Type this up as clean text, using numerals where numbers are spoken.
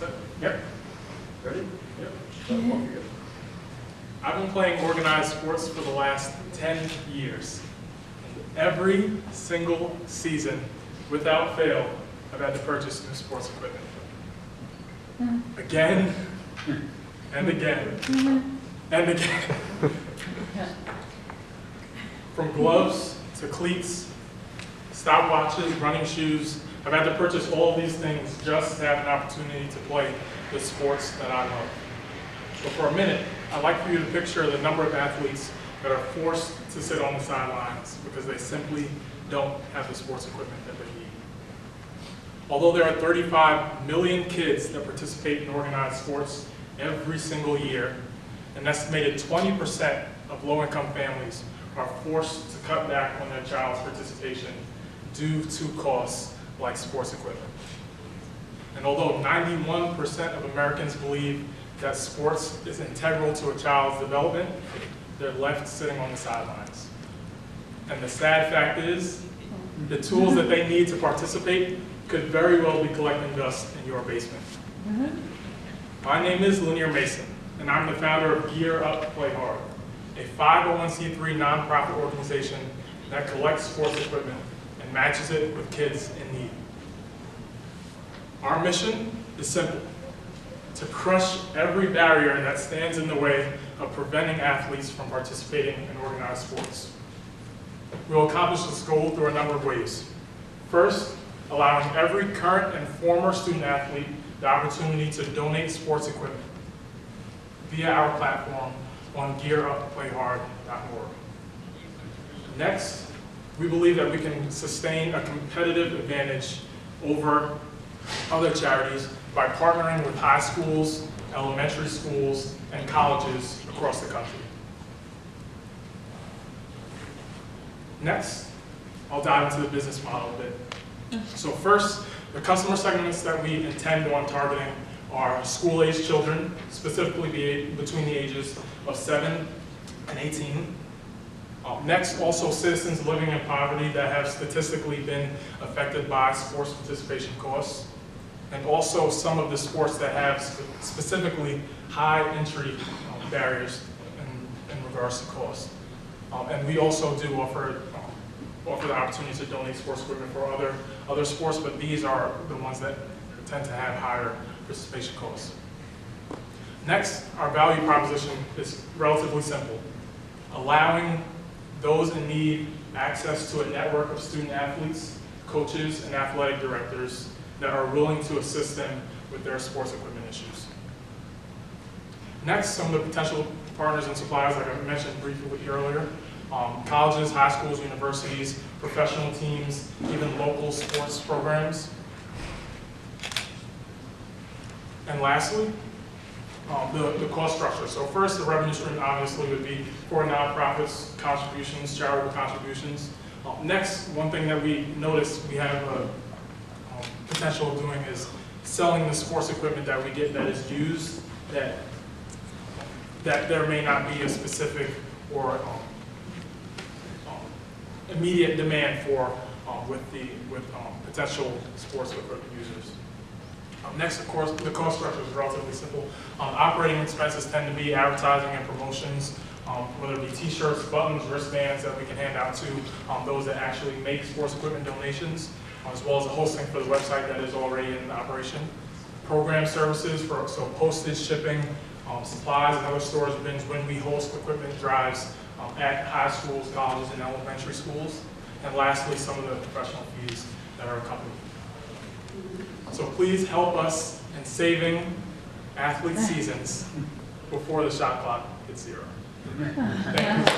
Set? Yep. Ready? Yep. Yep. I've been playing organized sports for the last 10 years. And every single season, without fail, I've had to purchase new sports equipment. Again, and again, and again. From gloves to cleats, stopwatches, running shoes, I've had to purchase all of these things just to have an opportunity to play the sports that I love. But for a minute, I'd like for you to picture the number of athletes that are forced to sit on the sidelines because they simply don't have the sports equipment that they need. Although there are 35 million kids that participate in organized sports every single year, an estimated 20% of low-income families are forced to cut back on their child's participation due to costs like sports equipment. And although 91% of Americans believe that sports is integral to a child's development, they're left sitting on the sidelines. And the sad fact is, the tools that they need to participate could very well be collecting dust in your basement. My name is Lanier Mason, and I'm the founder of Gear Up, Play Hard, a 501c3 nonprofit organization that collects sports equipment and matches it with kids in need. Our mission is simple: to crush every barrier that stands in the way of preventing athletes from participating in organized sports. We will accomplish this goal through a number of ways. First, allowing every current and former student athlete the opportunity to donate sports equipment via our platform on gearupPlayHard.org. Next, we believe that we can sustain a competitive advantage over other charities by partnering with high schools, elementary schools, and colleges across the country. Next, I'll dive into the business model a bit. So first, the customer segments that we intend on targeting are school-aged children, specifically between the ages of 7 and 18. Next, also citizens living in poverty that have statistically been affected by sports participation costs, and also some of the sports that have specifically high entry barriers in regards to cost. And we also do offer the opportunity to donate sports equipment for other sports, but these are the ones that tend to have higher participation costs. Next, our value proposition is relatively simple: allowing those in need access to a network of student athletes, coaches, and athletic directors that are willing to assist them with their sports equipment issues. Next, some of the potential partners and suppliers, like I mentioned briefly earlier: colleges, high schools, universities, professional teams, even local sports programs. And lastly, the cost structure. So first, the revenue stream obviously would be for nonprofits, contributions, charitable contributions. Next, one thing that we noticed we have a potential of doing is selling the sports equipment that we get that is used, that there may not be a specific or immediate demand for with potential sports equipment users. Next, of course, the cost structure is relatively simple. Operating expenses tend to be advertising and promotions, whether it be t-shirts, buttons, wristbands that we can hand out to those that actually make sports equipment donations, as well as the hosting for the website that is already in operation. Program services, so postage, shipping, supplies, and other storage bins when we host equipment drives at high schools, colleges, and elementary schools. And lastly, some of the professional fees that are accompanied. So please help us in saving athlete seasons before the shot clock hits 0. Thank you.